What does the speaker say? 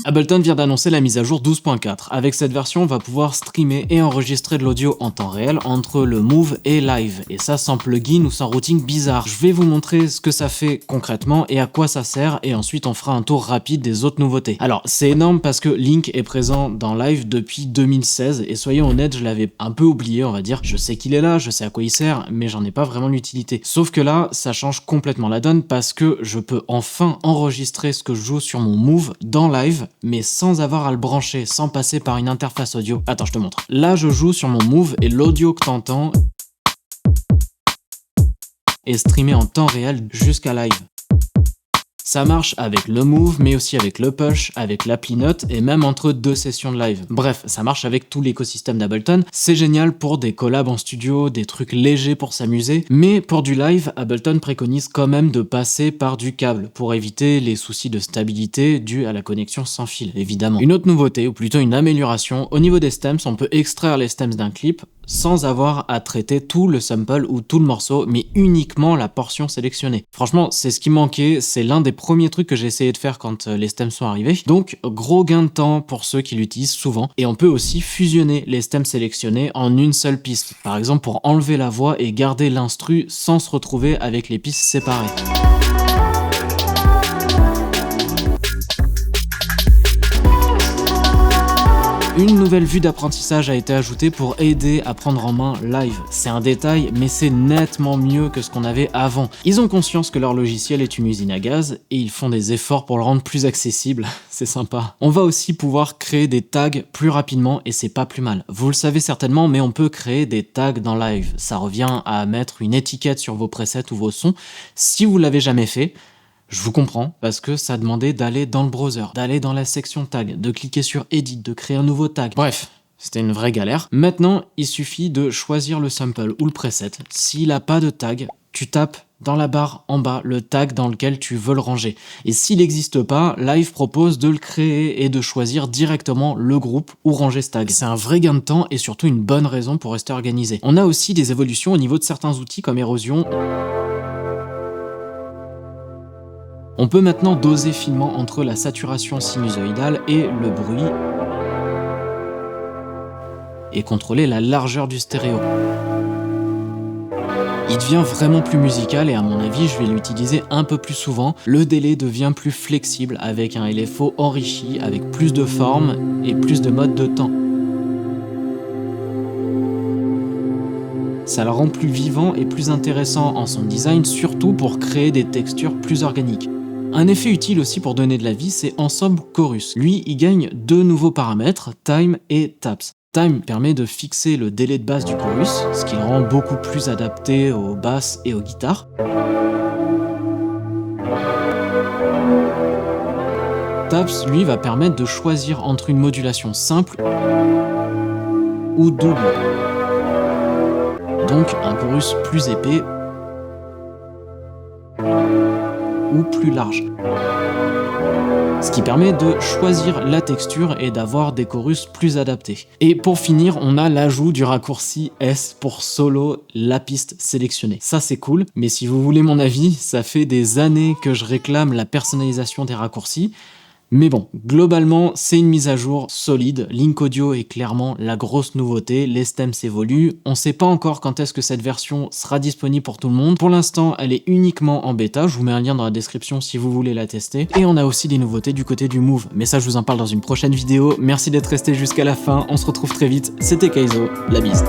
Ableton vient d'annoncer la mise à jour 12.4. Avec cette version, on va pouvoir streamer et enregistrer de l'audio en temps réel entre le Move et Live. Et ça sans plugin ou sans routing bizarre. Je vais vous montrer ce que ça fait concrètement et à quoi ça sert, et ensuite on fera un tour rapide des autres nouveautés. Alors c'est énorme parce que Link est présent dans Live depuis 2016 et soyons honnêtes, je l'avais un peu oublié, on va dire. Je sais qu'il est là, je sais à quoi il sert, mais j'en ai pas vraiment l'utilité. Sauf que là, ça change complètement la donne parce que je peux enfin enregistrer ce que je joue sur mon Move dans Live, mais sans avoir à le brancher, sans passer par une interface audio. Attends, je te montre. Là, je joue sur mon Move et l'audio que t'entends est streamé en temps réel jusqu'à Live. Ça marche avec le Move, mais aussi avec le Push, avec l'appli Note et même entre deux sessions de live. Bref, ça marche avec tout l'écosystème d'Ableton. C'est génial pour des collabs en studio, des trucs légers pour s'amuser, mais pour du live, Ableton préconise quand même de passer par du câble pour éviter les soucis de stabilité dus à la connexion sans fil, évidemment. Une autre nouveauté, ou plutôt une amélioration, au niveau des stems, on peut extraire les stems d'un clip sans avoir à traiter tout le sample ou tout le morceau, mais uniquement la portion sélectionnée. Franchement, c'est ce qui manquait, c'est l'un des premiers trucs que j'ai essayé de faire quand les stems sont arrivés. Donc, gros gain de temps pour ceux qui l'utilisent souvent. Et on peut aussi fusionner les stems sélectionnés en une seule piste. Par exemple, pour enlever la voix et garder l'instru sans se retrouver avec les pistes séparées. Une nouvelle vue d'apprentissage a été ajoutée pour aider à prendre en main Live. C'est un détail, mais c'est nettement mieux que ce qu'on avait avant. Ils ont conscience que leur logiciel est une usine à gaz et ils font des efforts pour le rendre plus accessible. C'est sympa. On va aussi pouvoir créer des tags plus rapidement et c'est pas plus mal. Vous le savez certainement, mais on peut créer des tags dans Live. Ça revient à mettre une étiquette sur vos presets ou vos sons. Si vous l'avez jamais fait, je vous comprends, parce que ça demandait d'aller dans le browser, d'aller dans la section tag, de cliquer sur Edit, de créer un nouveau tag. Bref, c'était une vraie galère. Maintenant, il suffit de choisir le sample ou le preset. S'il n'a pas de tag, tu tapes dans la barre en bas le tag dans lequel tu veux le ranger. Et s'il n'existe pas, Live propose de le créer et de choisir directement le groupe où ranger ce tag. C'est un vrai gain de temps et surtout une bonne raison pour rester organisé. On a aussi des évolutions au niveau de certains outils comme Erosion. On peut maintenant doser finement entre la saturation sinusoïdale et le bruit et contrôler la largeur du stéréo. Il devient vraiment plus musical et à mon avis, je vais l'utiliser un peu plus souvent. Le délai devient plus flexible avec un LFO enrichi, avec plus de formes et plus de modes de temps. Ça le rend plus vivant et plus intéressant en son design, surtout pour créer des textures plus organiques. Un effet utile aussi pour donner de la vie, c'est Ensemble Chorus. Lui, il gagne deux nouveaux paramètres, Time et Taps. Time permet de fixer le délai de basse du chorus, ce qui le rend beaucoup plus adapté aux basses et aux guitares. Taps, lui, va permettre de choisir entre une modulation simple ou double. Donc un chorus plus épais ou plus large. Ce qui permet de choisir la texture et d'avoir des chorus plus adaptés. Et pour finir, on a l'ajout du raccourci S pour solo la piste sélectionnée. Ça c'est cool, mais si vous voulez mon avis, ça fait des années que je réclame la personnalisation des raccourcis. Mais bon, globalement, c'est une mise à jour solide. Link Audio est clairement la grosse nouveauté. Les stems évoluent. On sait pas encore quand est-ce que cette version sera disponible pour tout le monde. Pour l'instant, elle est uniquement en bêta. Je vous mets un lien dans la description si vous voulez la tester. Et on a aussi des nouveautés du côté du Move. Mais ça, je vous en parle dans une prochaine vidéo. Merci d'être resté jusqu'à la fin. On se retrouve très vite. C'était Kaizo. La bise.